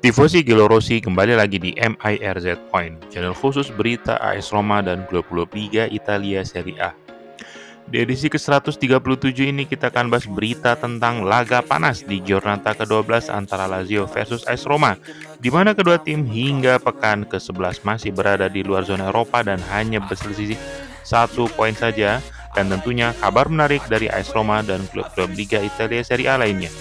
Tifosi Gelo Rossi kembali lagi di MIRZ Point, channel khusus berita AS Roma dan klub-klub Liga Italia Serie A. Di edisi ke-137 ini kita akan bahas berita tentang laga panas di Giornata ke-12 antara Lazio versus AS Roma, di mana kedua tim hingga pekan ke-11 masih berada di luar zona Eropa dan hanya berselisih 1 poin saja, dan tentunya kabar menarik dari AS Roma dan klub-klub Liga Italia Serie A lainnya.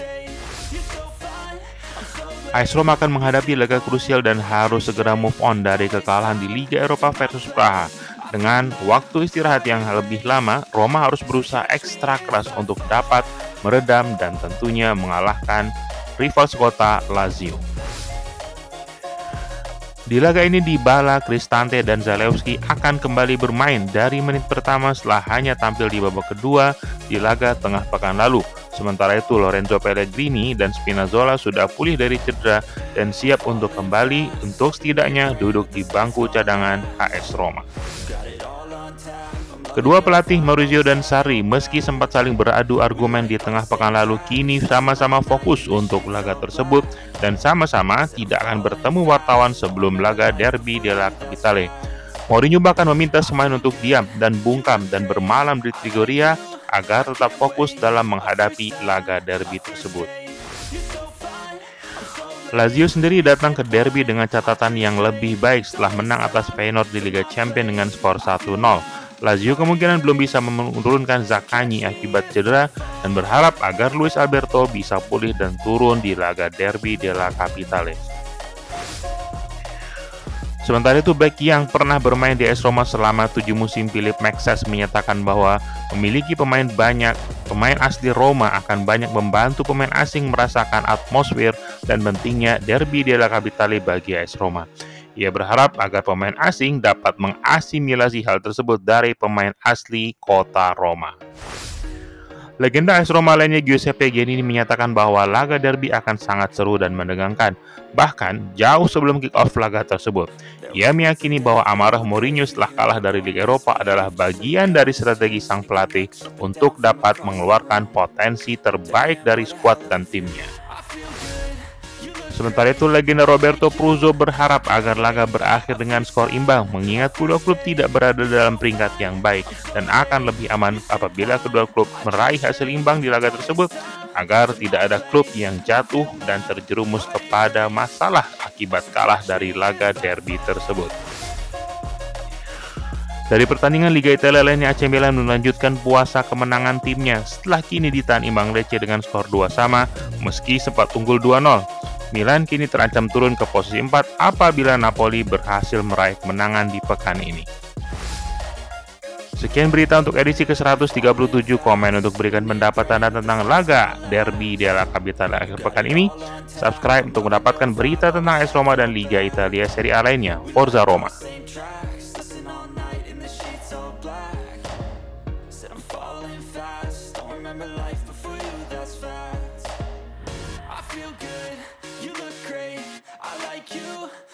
AS Roma akan menghadapi laga krusial dan harus segera move on dari kekalahan di Liga Eropa versus Praha. Dengan waktu istirahat yang lebih lama, Roma harus berusaha ekstra keras untuk dapat meredam dan tentunya mengalahkan rival sekota Lazio. Di laga ini Dybala, Cristante, dan Zalewski akan kembali bermain dari menit pertama setelah hanya tampil di babak kedua di laga tengah pekan lalu. Sementara itu Lorenzo Pellegrini dan Spinazzola sudah pulih dari cedera dan siap untuk kembali untuk setidaknya duduk di bangku cadangan AS Roma. Kedua pelatih Maurizio dan Sarri meski sempat saling beradu argumen di tengah pekan lalu kini sama-sama fokus untuk laga tersebut dan sama-sama tidak akan bertemu wartawan sebelum laga Derby della Capitale. Mourinho bahkan meminta pemain untuk diam dan bungkam dan bermalam di Trigoria agar tetap fokus dalam menghadapi laga derby tersebut. Lazio sendiri datang ke derby dengan catatan yang lebih baik setelah menang atas Feyenoord di Liga Champions dengan skor 1-0. Lazio kemungkinan belum bisa menurunkan Zaccagni akibat cedera dan berharap agar Luis Alberto bisa pulih dan turun di laga Derby della Capitale. Sementara itu, bek yang pernah bermain di AS Roma selama 7 musim Philip Maxes menyatakan bahwa memiliki pemain asli Roma akan banyak membantu pemain asing merasakan atmosfer dan pentingnya Derby della Capitale bagi AS Roma. Ia berharap agar pemain asing dapat mengasimilasi hal tersebut dari pemain asli kota Roma. Legenda AS Roma lainnya Giuseppe Giannini menyatakan bahwa laga derby akan sangat seru dan menegangkan, bahkan jauh sebelum kick-off laga tersebut. Ia meyakini bahwa amarah Mourinho setelah kalah dari Liga Eropa adalah bagian dari strategi sang pelatih untuk dapat mengeluarkan potensi terbaik dari skuad dan timnya. Sementara itu, legenda Roberto Pruzzo berharap agar laga berakhir dengan skor imbang, mengingat kedua klub tidak berada dalam peringkat yang baik dan akan lebih aman apabila kedua klub meraih hasil imbang di laga tersebut, agar tidak ada klub yang jatuh dan terjerumus kepada masalah akibat kalah dari laga derby tersebut. Dari pertandingan Liga Italia lainnya, AC Milan melanjutkan puasa kemenangan timnya setelah kini ditahan imbang Lecce dengan skor 2-2 meski sempat unggul 2-0. Milan kini terancam turun ke posisi 4 apabila Napoli berhasil meraih kemenangan di pekan ini. Sekian berita untuk edisi ke-137. Komen untuk berikan pendapat Anda tentang laga Derby della Capitale akhir pekan ini. Subscribe untuk mendapatkan berita tentang AS Roma dan Liga Italia Serie A lainnya. Forza Roma.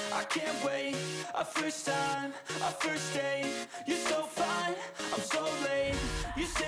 I can't wait, a first time, a first date. You're so fine, I'm so late. You say